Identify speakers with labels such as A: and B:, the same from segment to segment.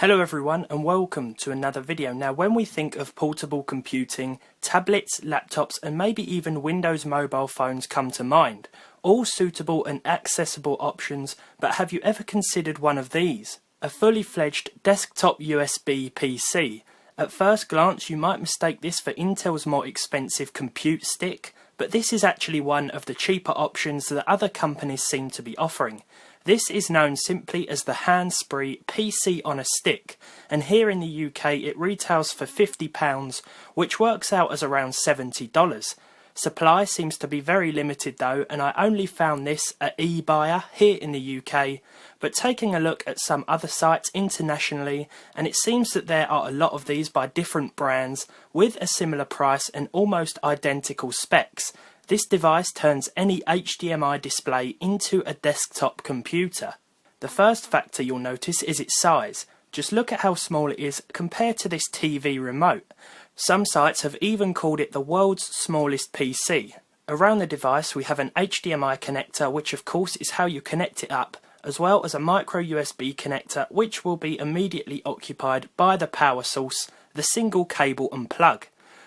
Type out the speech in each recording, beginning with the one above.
A: Hello everyone and welcome to another video. Now when we think of portable computing, tablets, laptops and maybe even Windows mobile phones come to mind. All suitable and accessible options, but have you ever considered one of these? A fully fledged desktop USB PC. At first glance you might mistake this for Intel's more expensive compute stick, but this is actually one of the cheaper options that other companies seem to be offering. This is known simply as the hands-free PC on a stick, and here in the UK it retails for £50, which works out as around $70. Supply seems to be very limited though, and I only found this at eBuyer here in the UK, but taking a look at some other sites internationally, and it seems that there are a lot of these by different brands with a similar price and almost identical specs. This device turns any HDMI display into a desktop computer. The first factor you'll notice is its size. Just look at how small it is compared to this TV remote. Some sites have even called it the world's smallest PC. Around the device we have an HDMI connector, which of course is how you connect it up, as well as a micro USB connector which will be immediately occupied by the power source, the single cable and plug.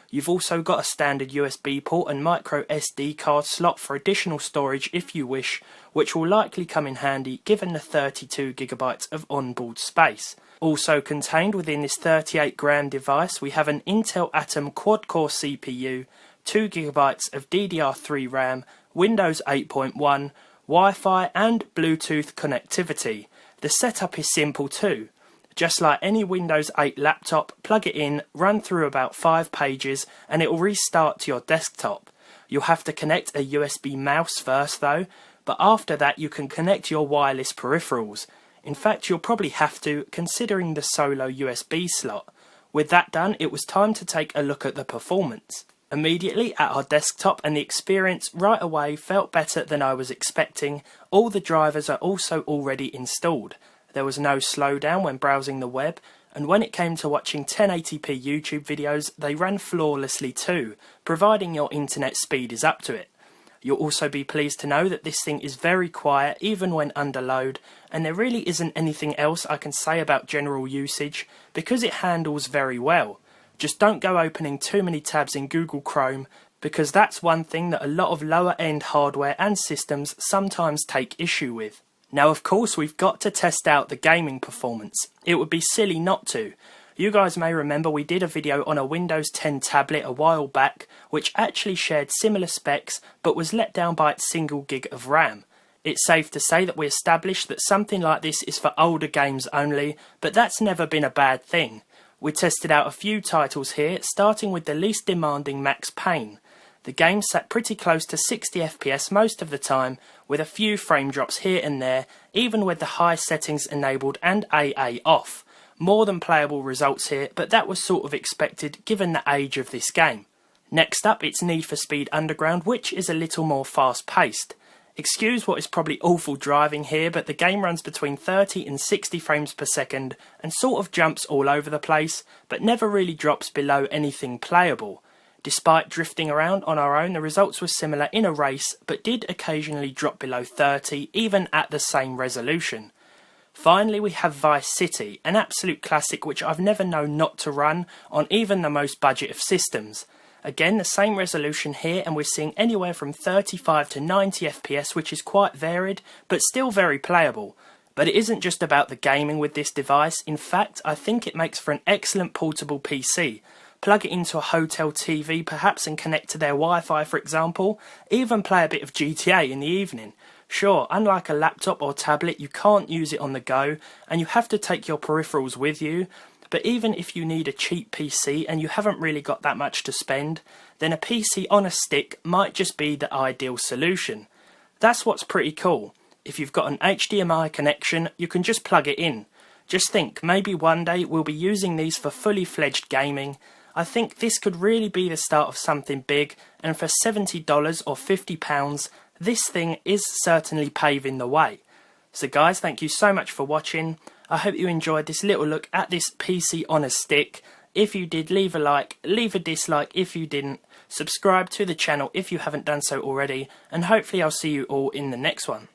A: You've also got a standard USB port and micro SD card slot for additional storage if you wish, which will likely come in handy given the 32GB of onboard space. Also contained within this 38g device we have an Intel Atom quad-core CPU, 2GB of DDR3 Ram, Windows 8.1, Wi-Fi and Bluetooth connectivity. The setup is simple too. Just like any Windows 8 laptop, plug it in, run through about 5 pages and it will restart to your desktop. You'll have to connect a USB mouse first though, but after that you can connect your wireless peripherals. In fact you'll probably have to, considering the solo USB slot. With that done, it was time to take a look at the performance. Immediately at our desktop, and the experience right away felt better than I was expecting. All the drivers are also already installed. There was no slowdown when browsing the web, and when it came to watching 1080p YouTube videos, they ran flawlessly too, providing your internet speed is up to it. You'll also be pleased to know that this thing is very quiet even when under load, and there really isn't anything else I can say about general usage because it handles very well. Just don't go opening too many tabs in Google Chrome, because that's one thing that a lot of lower end hardware and systems sometimes take issue with. Now of course we've got to test out the gaming performance. It would be silly not to. You guys may remember we did a video on a Windows 10 tablet a while back which actually shared similar specs but was let down by its single gig of RAM. It's safe to say that we established that something like this is for older games only, but that's never been a bad thing. We tested out a few titles here, starting with the least demanding Max Payne. The game sat pretty close to 60 FPS most of the time, with a few frame drops here and there, even with the high settings enabled and AA off. More than playable results here, but that was sort of expected given the age of this game. Next up, it's Need for Speed Underground, which is a little more fast paced. Excuse what is probably awful driving here, but the game runs between 30 and 60 frames per second and sort of jumps all over the place, but never really drops below anything playable. Despite drifting around on our own, the results were similar in a race, but did occasionally drop below 30, even at the same resolution. Finally, we have Vice City, an absolute classic which I've never known not to run on even the most budget of systems. Again, the same resolution here, and we're seeing anywhere from 35 to 90 FPS, which is quite varied, but still very playable. But it isn't just about the gaming with this device. In fact, I think it makes for an excellent portable PC. Plug it into a hotel TV perhaps and connect to their Wi-Fi for example, even play a bit of GTA in the evening. Sure, unlike a laptop or tablet you can't use it on the go and you have to take your peripherals with you, but even if you need a cheap PC and you haven't really got that much to spend, then a PC on a stick might just be the ideal solution. That's what's pretty cool. If you've got an HDMI connection, you can just plug it in. Just think, maybe one day we'll be using these for fully fledged gaming. I think this could really be the start of something big, and for $70 or £50, this thing is certainly paving the way. So guys, thank you so much for watching. I hope you enjoyed this little look at this PC on a stick. If you did, leave a like, leave a dislike if you didn't, subscribe to the channel if you haven't done so already, and hopefully I'll see you all in the next one.